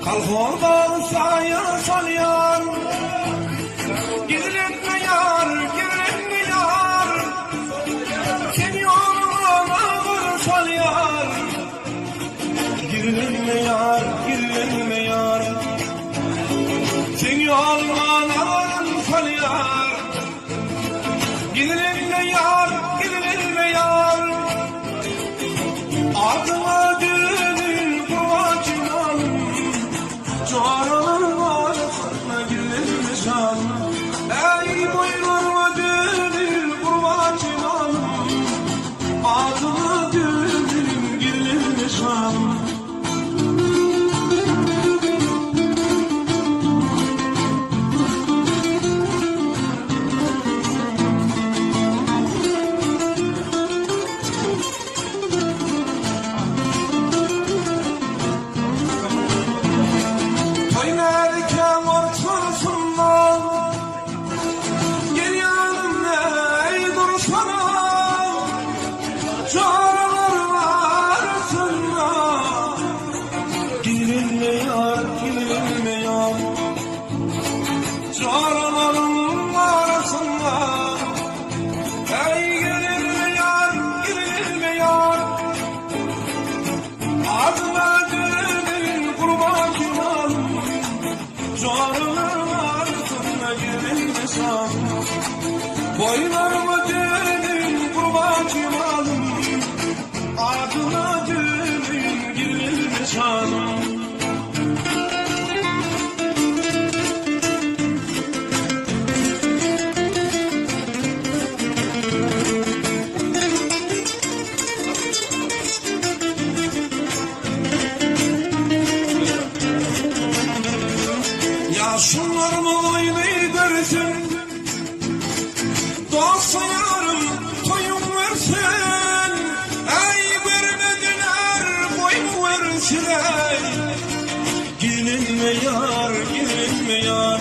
Kalkmadan sayır salyan, gidilinme yar, gidilinme yar. Sen yoluna ağır salyan, gidilinme yar, gidilinme yar. Sen yoluna ağır salyan, gidilinme yar, gidilinme yar. Adıma dönün kuvacınan, Çağrı'nın arasına girilme şan. Ey boynuma dönül kurbancın hanım, adına dönül girilme şan. Çağrıların arasında, ey girilme yar, girilme yar. Adına dönün kurbancın hanım, çağrıların arasında girilme şan. Boylarıma dönün kurbancın hanım, adına dönün girilme şan. Şunlar mı oynayı dersin, doğsa yarım toyum versin. Ey vermediler boymu versinler, girinme yar, girinme yar.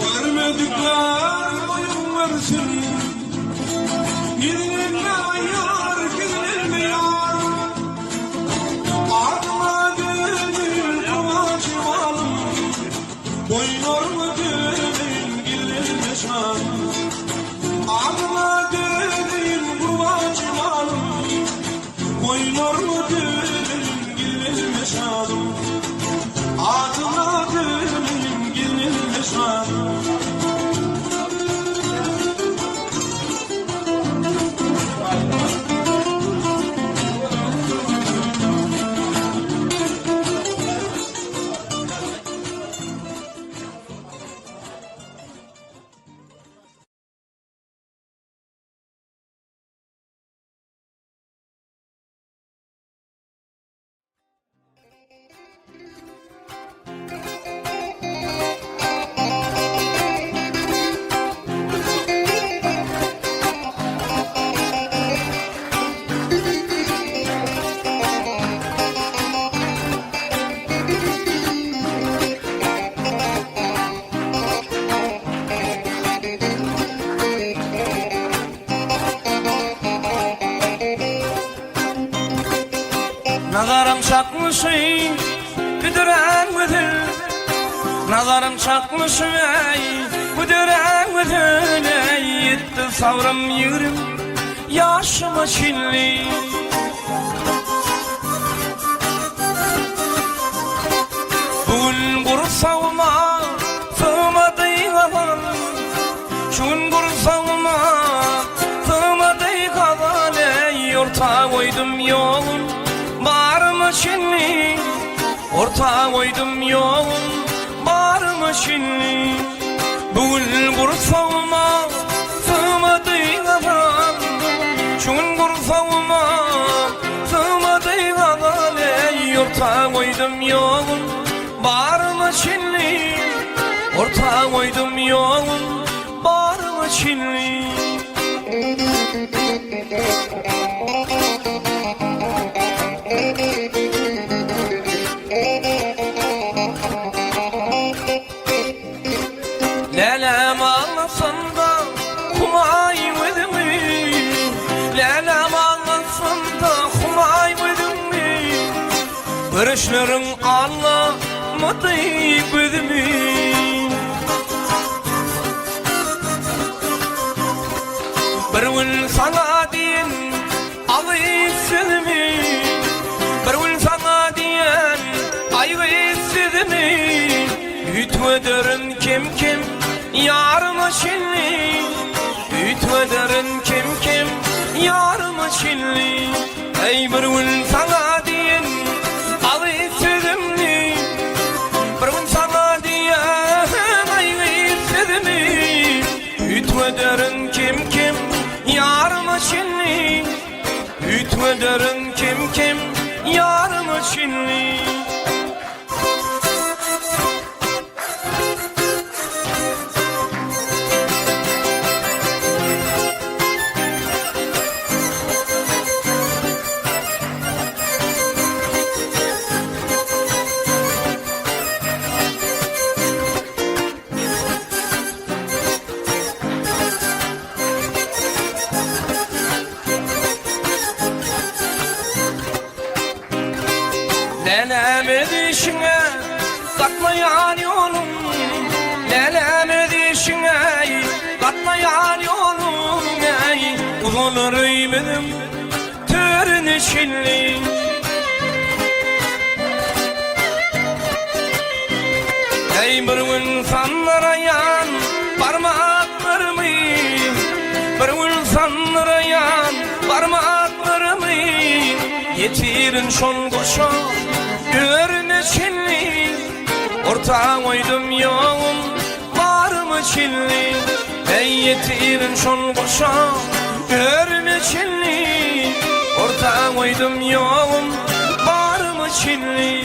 Vermedikler boyum versin, girinme yar, girinme yar. Adıma dönül kuvacım hanım, yaşadım. Adına dönüm gelin yaşadım. Nazarım çakmış ey, güdüren müdür? Nazarım çakmış ey, güdüren müdür? Ey yetti savrım yürüm, yaşıma çilli. Bugün kursağıma sığmadı kalan, şun kursağıma sığmadı kalan. Ey orta koydum yolun, bağrıma şimdi, orta koydum yolun, bağrıma şimdi. Bugün kursağıma sığmadı kalan, şun kursağıma sığmadı kalan. Ey orta koydum yolun, bağrıma şimdi, orta koydum yolun, bağrıma şimdi. Lelem ağlasın da kumay mıdımı, lelem ağlasın da kumay mıdımı, barışların anlamadı bıdımı. Bir gün sana diyen ağıysızımı, bir gün sana diyen aygıysızımı, ütmederin kim kim yarıma şimdi, ütmederin kim kim yarıma şimdi. Ey bir gün sana diyen ağıysızımı, bir gün sana diyen aygıysızımı, ütmederin kim kim yarıma şimdi, ütmederin kim kim yarıma şimdi. Lelem edişine katlayan yolum, lelem edişine katlayan yolum. Ey uzun rıymedim törün şilli, ey bir gün sanlara yan parmaklarımı, bir gün sanlara yan parmaklarımı, yetirin şon koşa görüne çilli, orta koydum yolun, bağrıma çilli. Ey yetirin şon koşa görüne çilli, orta koydum yolun, bağrıma çilli.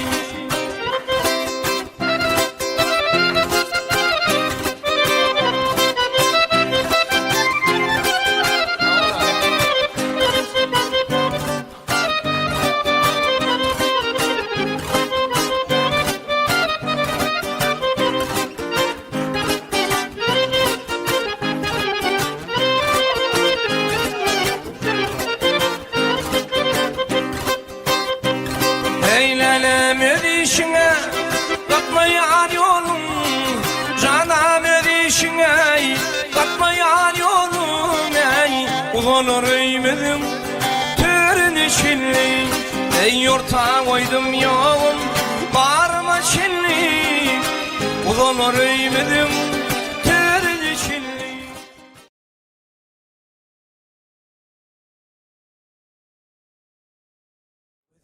Lelem edişine katlayan yolum, canam edişine katlayan yolum. Ey uzun rıymedim törün şilli, Ey orta koydum yoğum Bağırma çinli Ulanır eymedim Terli çinli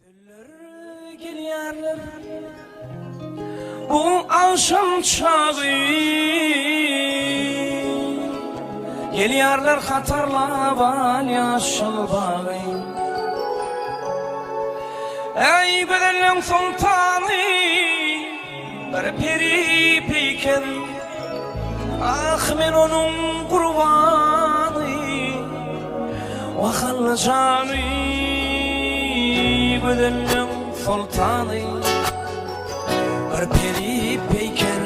Ödüller gelýärler Bu akşam çağı Gelýärler hatarlaban yaşıl bağı Ey bedelim sultanı Bir peri peyker Ah men onun kurbanı Vahallı canı Bedelim sultanı Bir peri peyker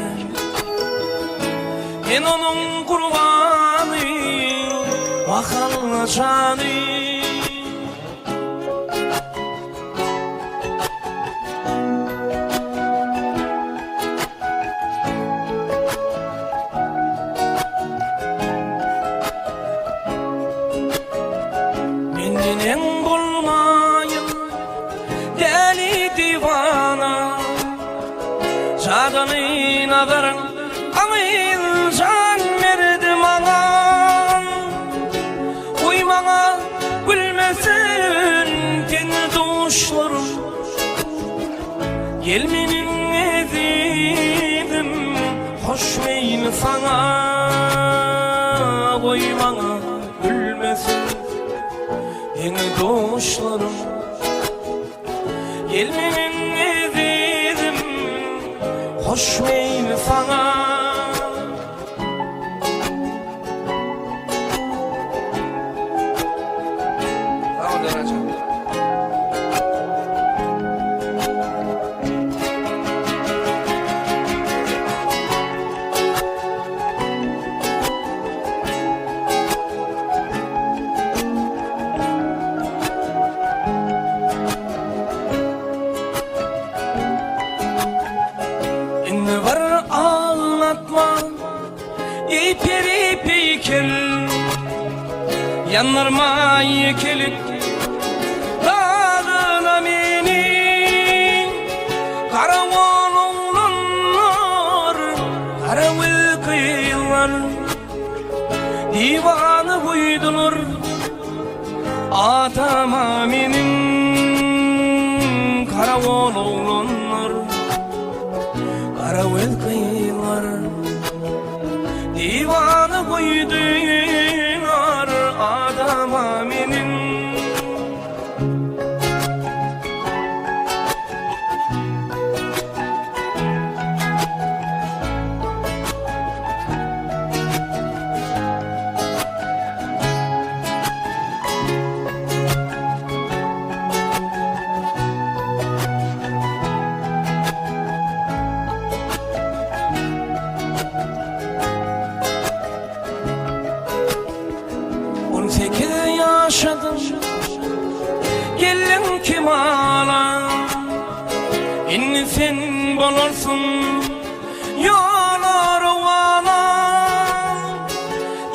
Men onun kurbanı Vahallı canı Mendinen bulmayın deli divana Cadını nazarın amin can verdi bana Uymana gülmesin ten duşlarım Gelmenin ezdim hoş meyli sana Uymana gülmesin Yeni doğuşlarım Gelmenin ezidim Hoş meyli sana Var ağlatma İperi peykel Yanlarma yekelik Dağına beni Karavol oğlanlar Karavul kıyılar Divanı buydular Adama benim Karavol oğlanlar Karavul kıyılar Divanı koydular adama benim Yaşadım gelin kim ağla İnni sen bulursun yollar ovala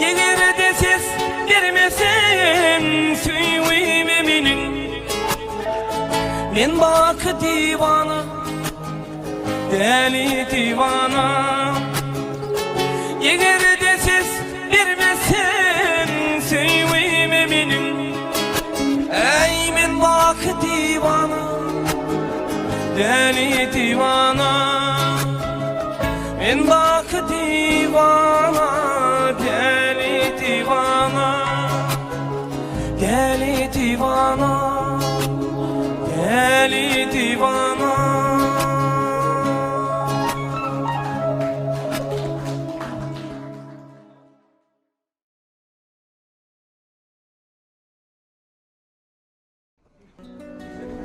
Eğer de ses vermesen söyleme benim Men bak divana deli divana Eğer de ses vermesen söyleme benim Ey men bak divana deli divana Men bak divana deli divana Deli divana Deli divana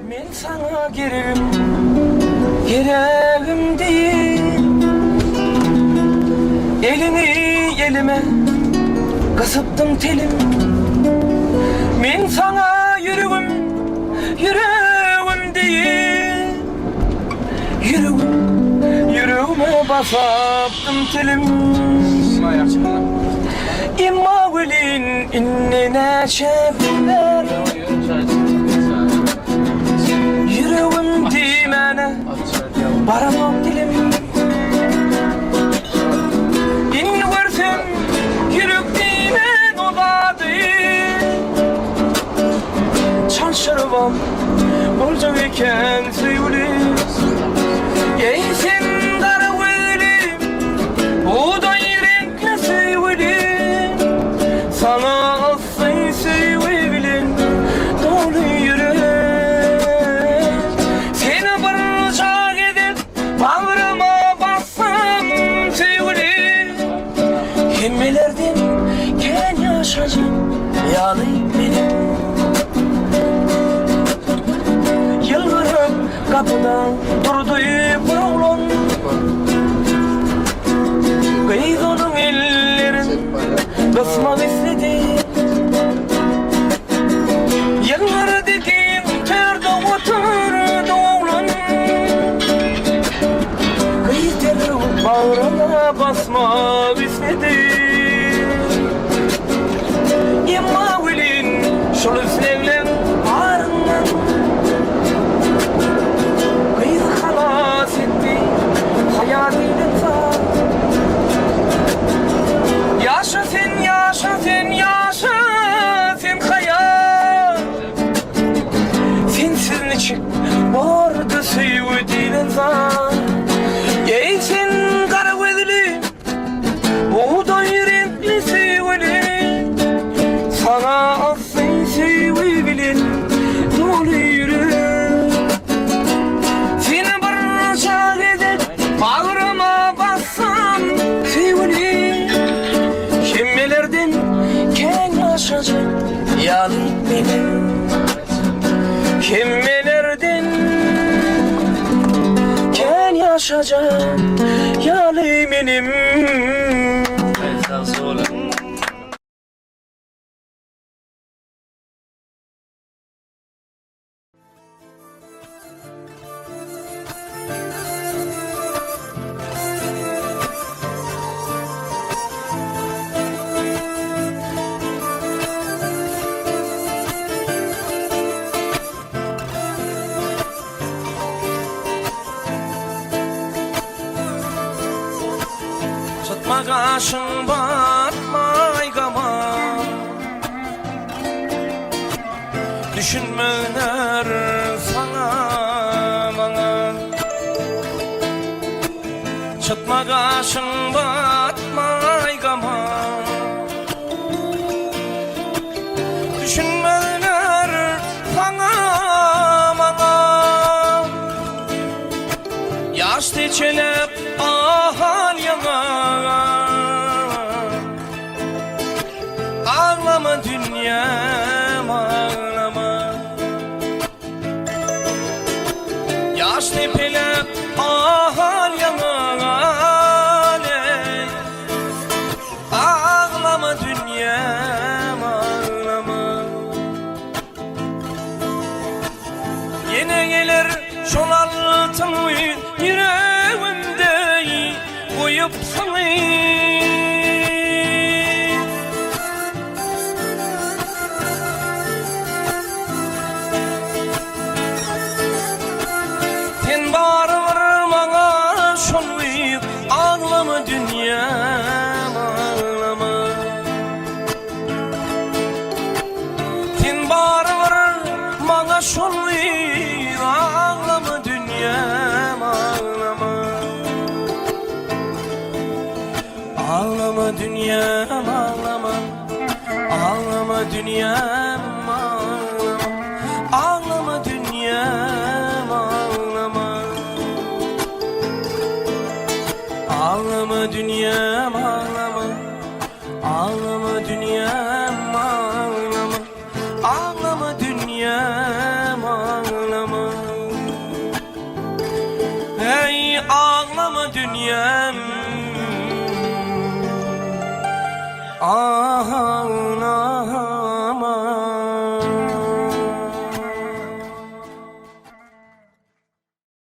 Men sana gereğim değil Elini elime kasıptım telim Men sana yüreğim değil Yüreğime basaptım telim İmma gülün innine şefiler yüreğim dimene baramam dilim. İn görsem yürek dime doladı. Çarşırvam bolca iken sevgili. Ey sen kara gözlüm, buğday renkli sevgili. Sana aslı sevgilim dolu yürek. Seni barca gidip bağrıma bassam sevgili. Himmelerden ken yaşayacağım yalayım benim. Yılgırıp kapıdan durdu bir oğlan. Kıyıdının ellerin kısmak istedi. Yılları dikin terde oturdu oğlan. Kıyıdının bağrına basmak istedi. Yemma gülün şunu sevlen ağrından. Kıyıdı halas etti hayatıyla ta. Yaşa sen, yaşa sen, yaşa sen hayat. Sensiz niçin vardı sevdiğin zar. Ey sen kara gözlü, buğday renkli sevgili. Sana aslı sevgilim dolu yürek. Seni barca gidip bağrıma bassam sevgili. Kimmelerden ken yaşayacak yalı benim. Kimmelerden ken yaşayacak yalı benim. Tutma kaşın batmay gama. Düşünmeler sana bana. Tutma kaşın batmay gama. Düşünmeler sana bana. Yaş teçelep ahal yana. Ağlama dünyam ağlama. Yaş tepelep ahal yana. Ağlama dünyam ağlama. Yine gelir şol altın yüreğimde uyup salayım. Sen barır bana şol uyup ağlama dünyam ağlama. Sen barır bana şol uyup ağlama dünyam ağlama. Ağlama dünyam ağlama. Ağlama dünyam ağlama. Ağlama dünyam ağlama. Ağlama dünyam ağlama. Ağlama dünyam ağlama. Ağlama dünyam ağlama. Hey ağlama dünyam ağlama.